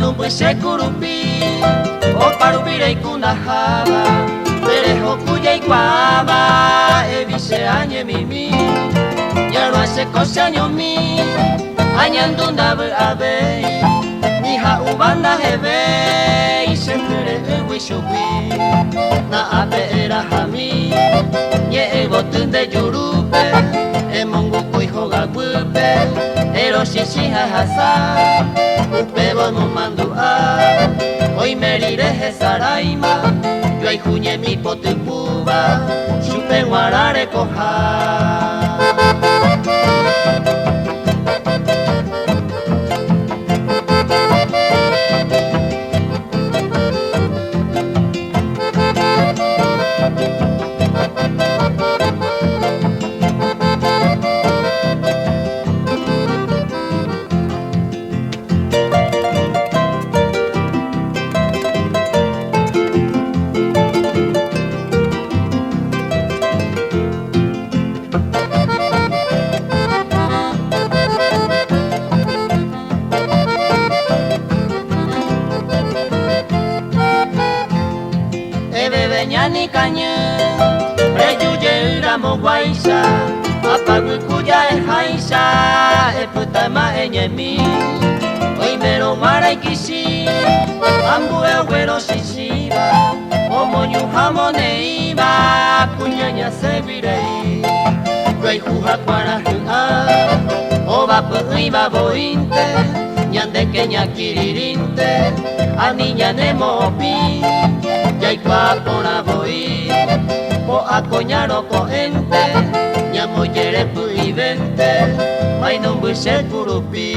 Manumbushe kurupi Oparubire ikunahaba Tereho kuya iguaba Evise anye mimi Yarwa se kosha nyomi Anyandunda abe Niha ubanda hebe Ishentere wishobi Na abe era hami Ye egotunde yurupe Emongu kuihoga gupe Ero shishiha hasa Upe bono mandua Hoy merire hesaraima Yo aijuñe mi potupuba Shupe guarare koha Nyani kanye Preyuye ramo guaisha Apagu kuya e haisha E putama e nyemi Oimero mara ikishi Ambu e güero shishiba Omonyu hamone iba Kunyanya se virei Güey juja kwara hua Oba pu iba bointe Nyande kenya kiririnte Aninya nemo pi Yaikwa pona boi Po akoñaro ko ente Ñamo yere pu ibente Mainombu se kurupi